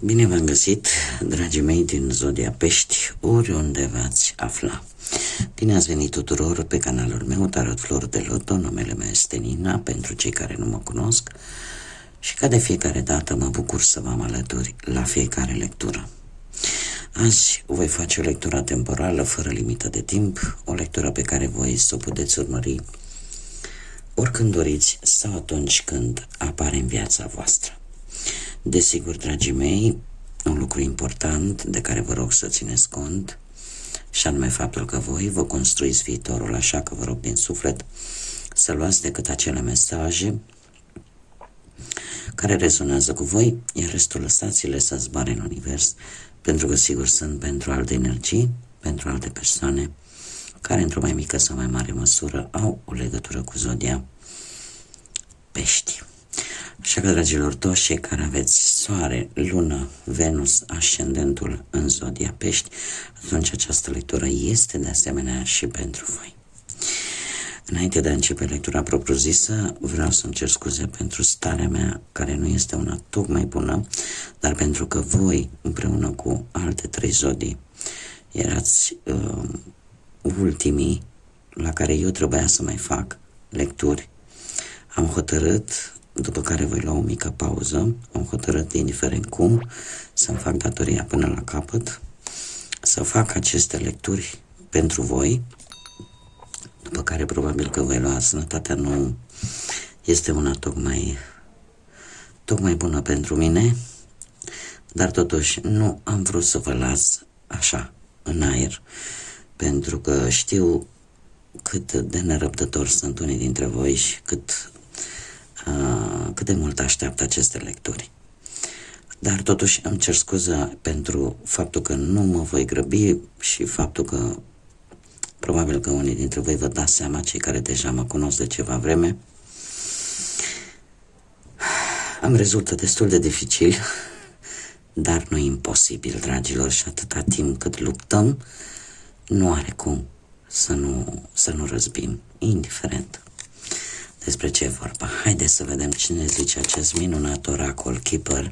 Bine v-am găsit, dragii mei din Zodia Pești, oriunde v-ați afla. Bine ați venit tuturor pe canalul meu, Tarot Flor de Loto, numele meu este Nina, pentru cei care nu mă cunosc. Și ca de fiecare dată mă bucur să vă am alături la fiecare lectură. Azi voi face o lectură temporală, fără limită de timp, o lectură pe care voi să o puteți urmări oricând doriți sau atunci când apare în viața voastră. Desigur, dragii mei, un lucru important de care vă rog să țineți cont, și anume faptul că voi vă construiți viitorul, așa că vă rog din suflet să luați decât acele mesaje care rezonează cu voi, iar restul lăsați-le să zboare în univers, pentru că sigur sunt pentru alte energii, pentru alte persoane care într-o mai mică sau mai mare măsură au o legătură cu Zodia Pești. Așa că, dragilor, toți cei care aveți Soare, Lună, Venus, Ascendentul în Zodia Pești, atunci această lectură este de asemenea și pentru voi. Înainte de a începe lectura propriu-zisă, vreau să-mi cer scuze pentru starea mea, care nu este una tocmai bună, dar pentru că voi, împreună cu alte 3 zodii, erați ultimii la care eu trebuia să mai fac lecturi, am hotărât, după care voi lua o mică pauză, am hotărât, indiferent cum, să-mi fac datoria până la capăt, să fac aceste lecturi pentru voi, după care probabil că voi lua. Sănătatea nu este una tocmai bună pentru mine, dar totuși nu am vrut să vă las așa, în aer, pentru că știu cât de nerăbdători sunt unii dintre voi și cât de mult așteaptă aceste lecturi. Dar totuși îmi cer scuze pentru faptul că nu mă voi grăbi și faptul că probabil că unii dintre voi vă dați seama, cei care deja mă cunosc de ceva vreme, îmi rezultă destul de dificil, dar nu imposibil, dragilor, și atâta timp cât luptăm, nu are cum să nu răzbim, indiferent despre ce e vorba. Haideți să vedem cine zice acest minunat oracol keeper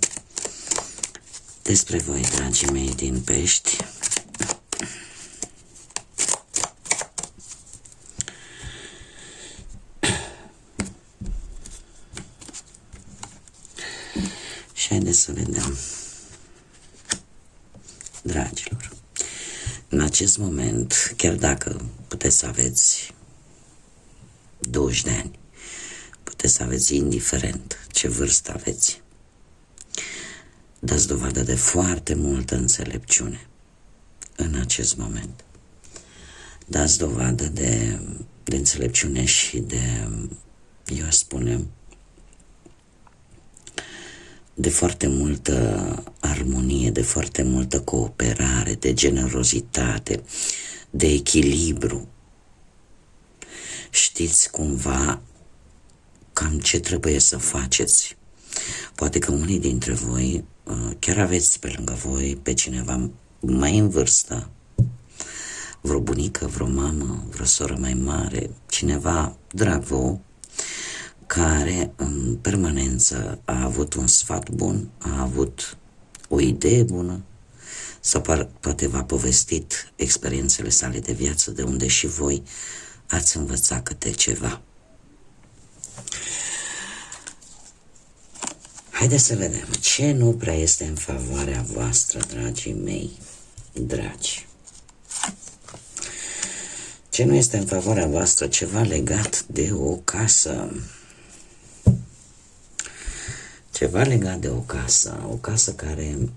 despre voi, dragii mei din Pești. Și haideți să vedem, dragilor, în acest moment, chiar dacă puteți să aveți 20 de ani, puteți să aveți indiferent ce vârstă aveți, dați dovadă de foarte multă înțelepciune în acest moment. Dați dovadă de înțelepciune și de, eu aș spune, de foarte multă armonie, de foarte multă cooperare, de generozitate, de echilibru. Știți cumva cam ce trebuie să faceți. Poate că unii dintre voi chiar aveți pe lângă voi pe cineva mai în vârstă, vreo bunică, vreo mamă, vreo soră mai mare, cineva drag vouă, care în permanență a avut un sfat bun, a avut o idee bună, sau poate v-a povestit experiențele sale de viață, de unde și voi ați învățat câte ceva. Haideți să vedem ce nu prea este în favoarea voastră, dragii mei dragi. Ce nu este în favoarea voastră? Ceva legat de o casă. Ceva legat de o casă care,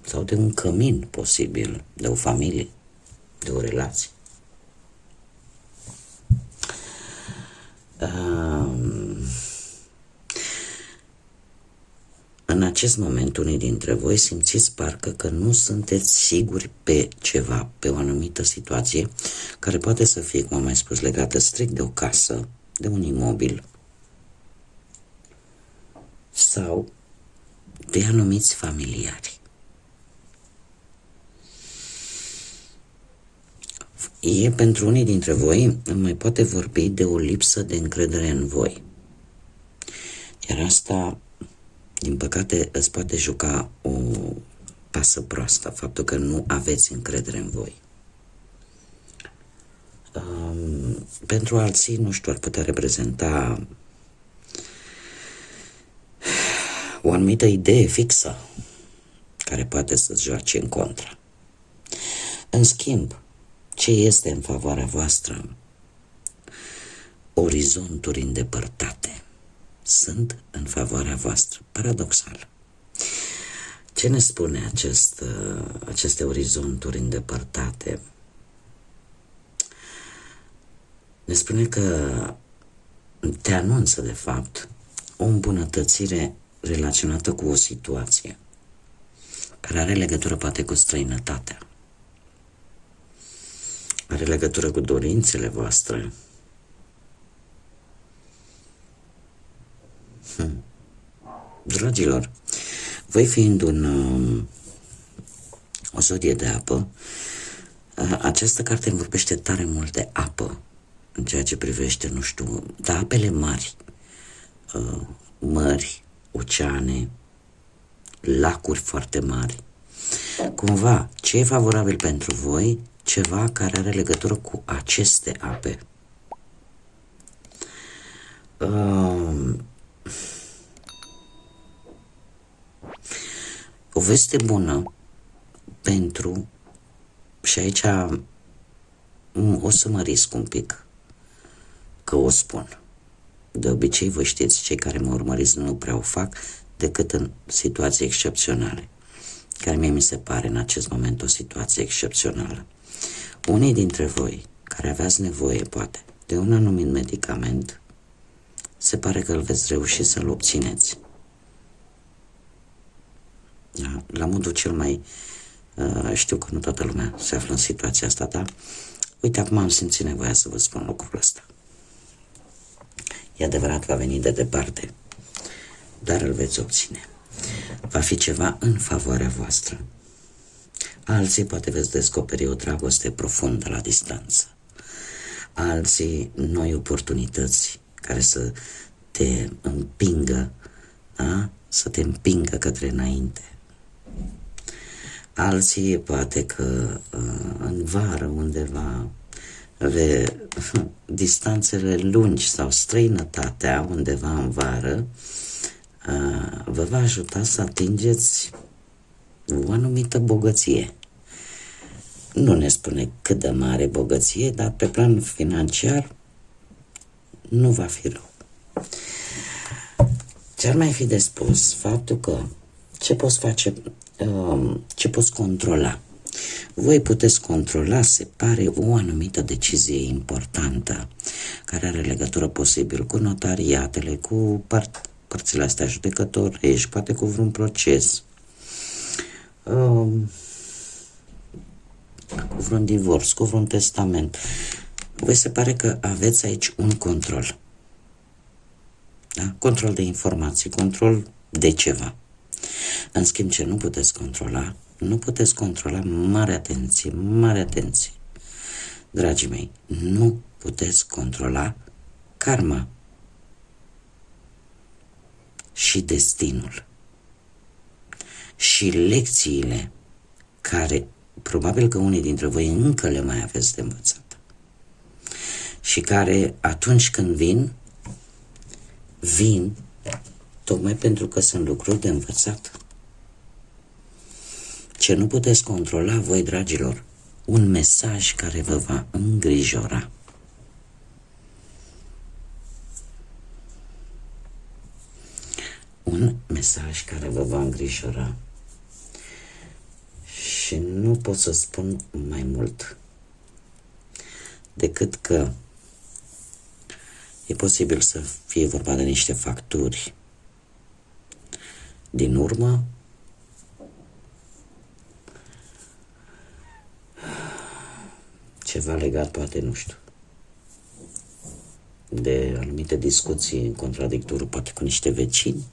sau de un cămin posibil, de o familie, de o relație. În acest moment, unii dintre voi simțiți parcă că nu sunteți siguri pe ceva, pe o anumită situație, care poate să fie, cum am mai spus, legată strict de o casă, de un imobil, sau de anumiți familiari. Pentru unii dintre voi mai poate vorbi de o lipsă de încredere în voi. Iar asta, din păcate, îți poate juca pasă proastă, faptul că nu aveți încredere în voi. Pentru alții, nu știu, ar putea reprezenta o anumită idee fixă care poate să-ți joace în contra. În schimb, ce este în favoarea voastră? Orizonturi îndepărtate sunt în favoarea voastră, paradoxal. Ce ne spune aceste orizonturi îndepărtate? Ne spune că te anunță, de fapt, o îmbunătățire relaționată cu o situație care are legătură poate cu străinătatea, are legătură cu dorințele voastre. Dragilor, voi fiind o zodie de apă, această carte îmi vorbește tare mult de apă în ceea ce privește, nu știu, dar apele mari, mări, oceane, lacuri foarte mari. Cumva, ce e favorabil pentru voi? Ceva care are legătură cu aceste ape. O veste bună pentru, și aici o să mă risc un pic că o spun. De obicei, vă știți, cei care mă urmăriți nu prea o fac decât în situații excepționale, care mie mi se pare în acest moment o situație excepțională. Unii dintre voi care aveați nevoie, poate, de un anumit medicament, se pare că îl veți reuși să-l obțineți. Da? La modul cel mai... știu că nu toată lumea se află în situația asta, dar uite, acum am simțit nevoia să vă spun lucrul ăsta. E adevărat, va veni de departe, dar îl veți obține. Va fi ceva în favoarea voastră. Alții poate veți descoperi o dragoste profundă la distanță. Alții noi oportunități care să te împingă, da? Să te împingă către înainte. Alții poate că în vară undeva distanțele lungi sau străinătatea undeva în vară vă va ajuta să atingeți o anumită bogăție. Nu ne spune cât de mare bogăție, dar pe plan financiar nu va fi rău. Ce ar mai fi de spus? Faptul că ce poți face, ce poți controla. Voi puteți controla, se pare, o anumită decizie importantă care are legătură posibil cu notariatele, cu părțile astea judecătorești, poate cu vreun proces, cu vreun divorț, cu vreun testament. Voi se pare că aveți aici un control. Da? Control de informații, control de ceva. În schimb, ce nu puteți controla, mare atenție, mare atenție, dragii mei, nu puteți controla karma și destinul și lecțiile care probabil că unii dintre voi încă le mai aveți de învățat și care atunci când vin tocmai pentru că sunt lucruri de învățat. Ce nu puteți controla voi, dragilor, un mesaj care vă va îngrijora. Un mesaj care vă va îngrijora. Și nu pot să spun mai mult decât că e posibil să fie vorba de niște facturi din urmă, ceva legat, poate, nu știu, de anumite discuții în contradictoriu, poate cu niște vecini.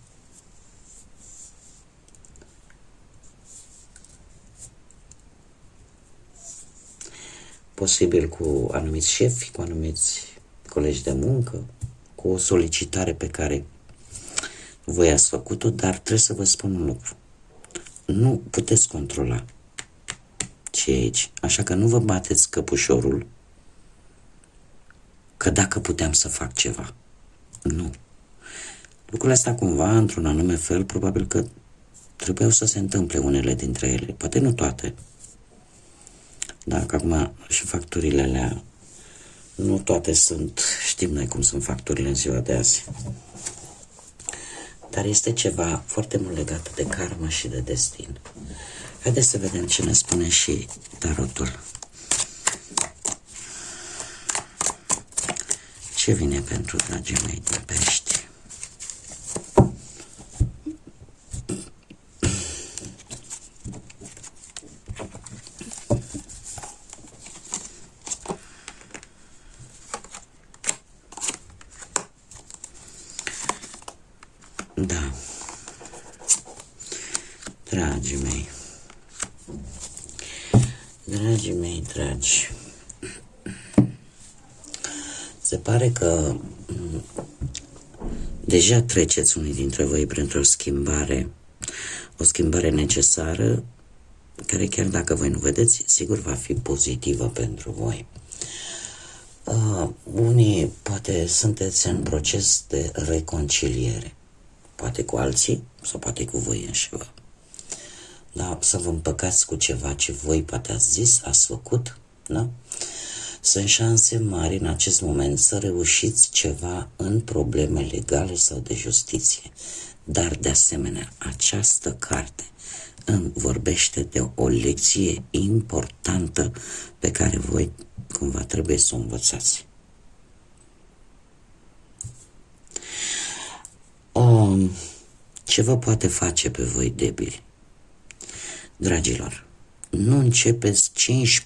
Posibil cu anumiți șefi, cu anumiți colegi de muncă, cu o solicitare pe care voi ați făcut-o, dar trebuie să vă spun un lucru. nu puteți controla ce e aici. Așa că nu vă bateți căpușorul că dacă puteam să fac ceva. Nu. Lucrurile astea cumva, într-un anume fel, probabil că trebuiau să se întâmple unele dintre ele. Poate nu toate. Dar că acum și facturile alea, nu toate sunt, știm noi cum sunt facturile în ziua de azi. Dar este ceva foarte mult legat de karmă și de destin. Haideți să vedem ce ne spune și tarotul. Ce vine pentru dragii mei din Pești? Da. Dragii mei. Dragii mei, dragi. Se pare că deja treceți unii dintre voi printr-o schimbare, o schimbare necesară, care chiar dacă voi nu vedeți, sigur va fi pozitivă pentru voi. Unii poate sunteți în proces de reconciliere, poate cu alții sau poate cu voi înșivă. Da, să vă împăcați cu ceva ce voi poate ați zis, ați făcut, da? Sunt șanse mari în acest moment să reușiți ceva în probleme legale sau de justiție. Dar, de asemenea, această carte îmi vorbește de o lecție importantă pe care voi cumva trebuie să o învățați. Ce vă poate face pe voi debili? Dragilor, nu începeți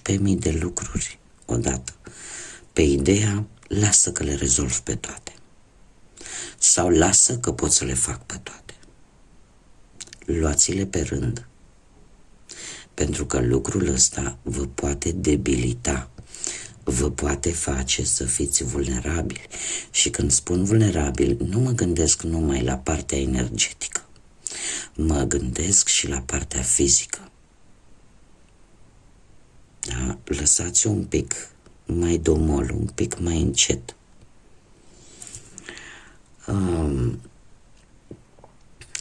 15.000 de lucruri odată pe ideea lasă că le rezolv pe toate sau lasă că pot să le fac pe toate. Luați-le pe rând, pentru că lucrul ăsta vă poate debilita, vă poate face să fiți vulnerabili. Și când spun vulnerabil, nu mă gândesc numai la partea energetică, mă gândesc și la partea fizică. Da? Lăsați un pic mai domol, un pic mai încet.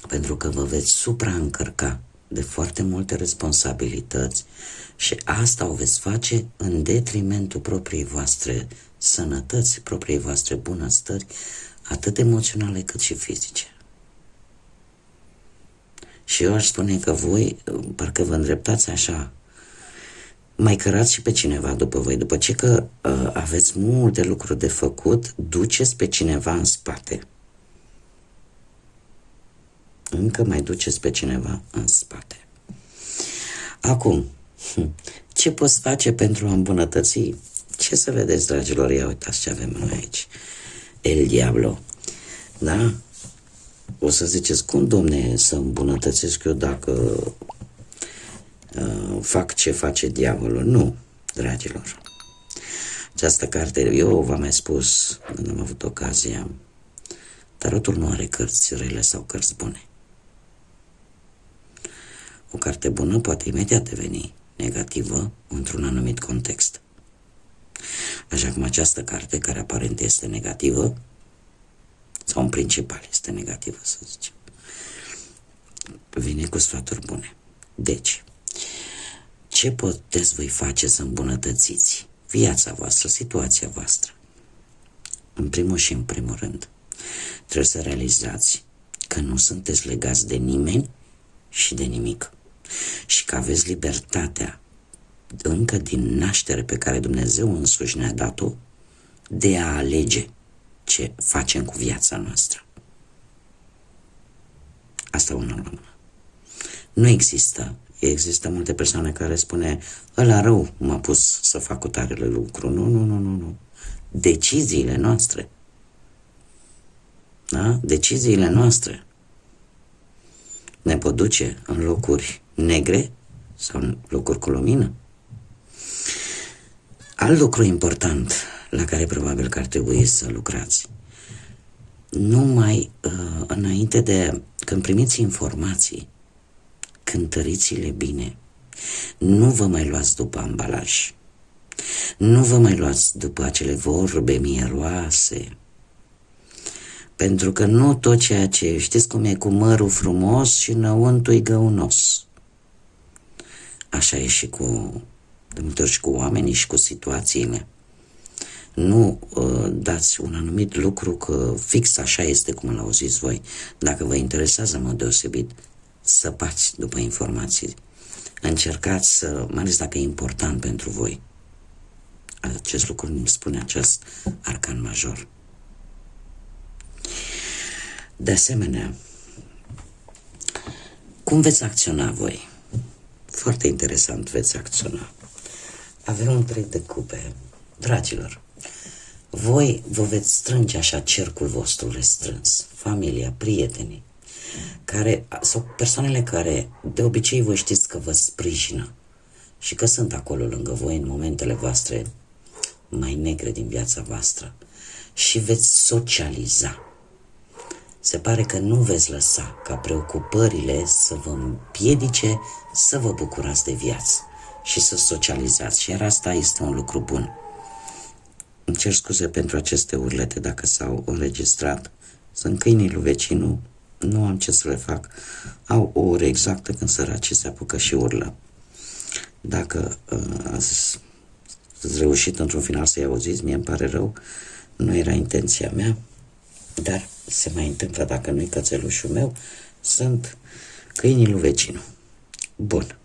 Pentru că vă veți supraîncărca de foarte multe responsabilități și asta o veți face în detrimentul propriei voastre sănătăți, propriei voastre bunăstări, atât emoționale cât și fizice. Și eu aș spune că voi, parcă vă îndreptați așa, mai cărați și pe cineva după voi. După ce că aveți multe lucruri de făcut, duceți pe cineva în spate. Încă mai duceți pe cineva în spate. Acum, ce poți face pentru a îmbunătăți? Ce să vedeți, dragilor? Ia uitați ce avem noi aici. El Diablo. Da? O să ziceți, cum, domne, să îmbunătățesc eu dacă fac ce face diavolul? Nu, dragilor. Această carte, eu v-am mai spus când am avut ocazia, tarotul nu are cărți rele sau cărți bune. O carte bună poate imediat deveni negativă într-un anumit context. Așa cum această carte, care aparent este negativă, sau în principal este negativă, să zicem, vine cu sfaturi bune. Deci, ce puteți voi face să îmbunătățiți viața voastră, situația voastră? În primul și în primul rând, trebuie să realizați că nu sunteți legați de nimeni și de nimic. Și că aveți libertatea încă din naștere pe care Dumnezeu însuși ne-a dat-o de a alege ce facem cu viața noastră. Asta una la mână. Nu există multe persoane care spune ăla rău m-a pus să fac cu tarele lucru. Nu. Deciziile noastre. Da? Deciziile noastre ne pot duce în locuri negre sau în locuri cu lumină. Alt lucru important la care probabil că ar trebui să lucrați. Numai înainte de, când primiți informații, cântăriți-le bine. Nu vă mai luați după ambalaj. Nu vă mai luați după acele vorbe mieroase. Pentru că nu tot ceea ce știți cum e cu mărul frumos și înăuntru-i găunos. Așa e și de multe ori și cu oamenii și cu situațiile. Nu dați un anumit lucru că fix așa este cum îl auziți voi. Dacă vă interesează în mod deosebit, săpați după informații. Încercați mai ales dacă e important pentru voi. Acest lucru îmi spune acest arcan major. De asemenea, cum veți acționa voi? Foarte interesant veți acționa. Avem un 3 de cupe. Dragilor, voi vă veți strânge așa cercul vostru restrâns, familia, prietenii, sau persoanele care de obicei voi știți că vă sprijină și că sunt acolo lângă voi în momentele voastre mai negre din viața voastră și veți socializa. Se pare că nu veți lăsa ca preocupările să vă împiedice să vă bucurați de viață și să socializați. Și iar asta este un lucru bun. Îmi cer scuze pentru aceste urlete dacă s-au înregistrat. Sunt câinii lui vecinul, nu am ce să le fac. Au o oră exactă când săracii se apucă și urlă. Dacă ați reușit într-un final să-i auziți, mie îmi pare rău, nu era intenția mea, dar se mai întâmplă dacă nu-i cățelușul meu, sunt câinii lui vecinul. Bun.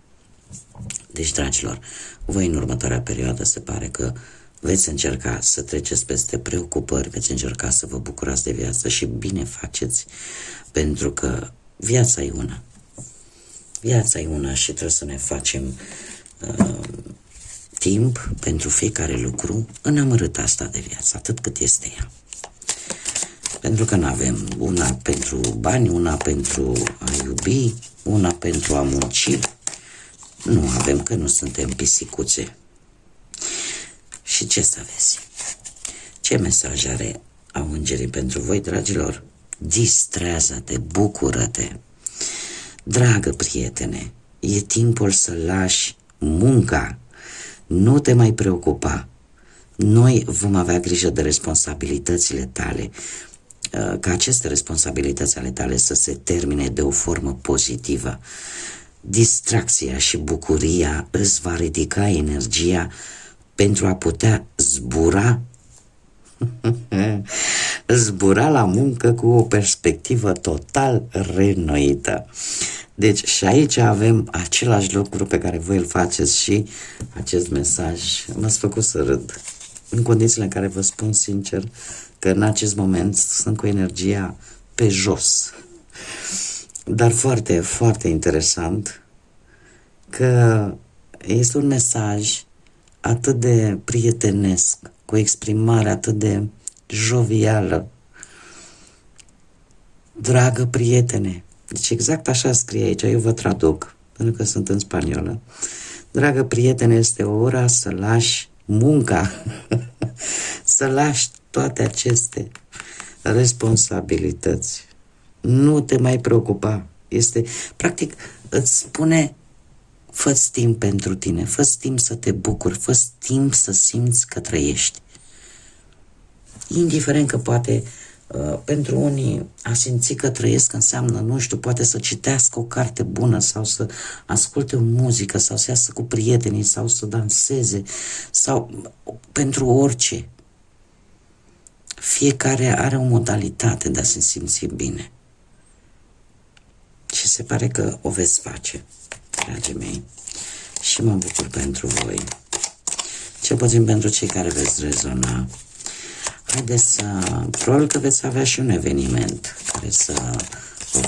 Deci, dragilor, voi în următoarea perioadă se pare că veți încerca să treceți peste preocupări, veți încerca să vă bucurați de viață și bine faceți, pentru că viața e una. Viața e una și trebuie să ne facem timp pentru fiecare lucru în amărâta asta de viață, atât cât este ea. Pentru că nu avem una pentru bani, una pentru a iubi, una pentru a munci. Nu avem, că nu suntem pisicuțe. Și ce să vezi? Ce mesaj au îngerii pentru voi, dragilor? Distrează-te, bucură-te. Dragă prietene, e timpul să lași munca. Nu te mai preocupa. Noi vom avea grijă de responsabilitățile tale, ca aceste responsabilități ale tale să se termine de o formă pozitivă. Distracția și bucuria îți va ridica energia pentru a putea zbura la muncă cu o perspectivă total reînnoită. Deci și aici avem același lucru pe care voi îl faceți și acest mesaj m-ați făcut să râd. În condițiile în care vă spun sincer că în acest moment sunt cu energia pe jos. Dar foarte, foarte interesant că este un mesaj atât de prietenesc, cu o exprimare atât de jovială. Dragă prietene, deci exact așa scrie aici, eu vă traduc, pentru că sunt în spaniolă. Dragă prietene, este ora să lași munca, să lași toate aceste responsabilități. Nu te mai preocupa. Este, practic, îți spune, fă-ți timp pentru tine, fă-ți timp să te bucuri, fă-ți timp să simți că trăiești. Indiferent că poate pentru unii a simți că trăiesc înseamnă, nu știu, poate să citească o carte bună sau să asculte o muzică sau să iasă cu prietenii sau să danseze sau pentru orice. Fiecare are o modalitate de a se simți bine. Și se pare că o veți face, dragii mei. Și mă bucur pentru voi. Cel puțin pentru cei care veți rezona. Haideți probabil că veți avea și un eveniment care să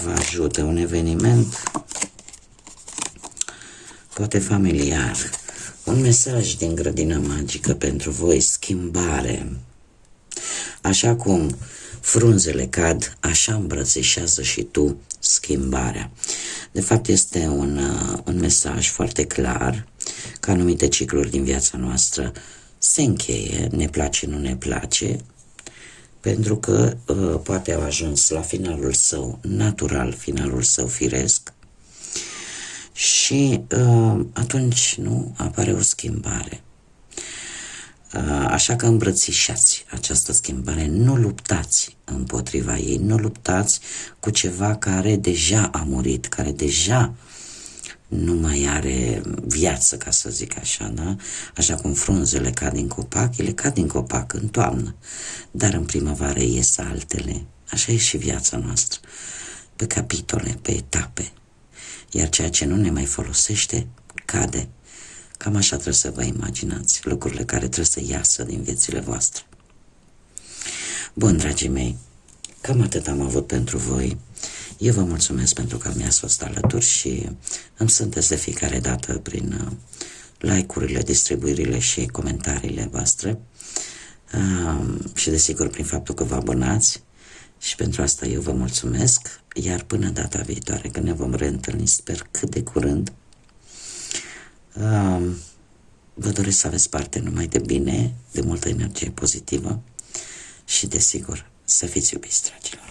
vă ajute. Un eveniment poate familiar. Un mesaj din grădina magică pentru voi, schimbare. Așa cum frunzele cad, așa îmbrățișează și tu schimbarea. De fapt, este un mesaj foarte clar că anumite cicluri din viața noastră se încheie, ne place, nu ne place, pentru că poate au ajuns la finalul său natural, finalul său firesc Și atunci nu apare o schimbare. Așa că îmbrățișați această schimbare, nu luptați împotriva ei, nu luptați cu ceva care deja a murit, care deja nu mai are viață, ca să zic așa, da? Așa cum frunzele cad din copac, ele cad din copac în toamnă, dar în primăvară ies altele. Așa e și viața noastră, pe capitole, pe etape, iar ceea ce nu ne mai folosește, cade. Cam așa trebuie să vă imaginați lucrurile care trebuie să iasă din viețile voastre. Bun, dragii mei, cam atât am avut pentru voi. Eu vă mulțumesc pentru că mi-ați fost alături și îmi sunteți de fiecare dată prin like-urile, distribuirile și comentariile voastre și desigur prin faptul că vă abonați și pentru asta eu vă mulțumesc, iar până data viitoare când ne vom reîntâlni, sper cât de curând, vă doresc să aveți parte numai de bine, de multă energie pozitivă și desigur să fiți iubiți, dragilor.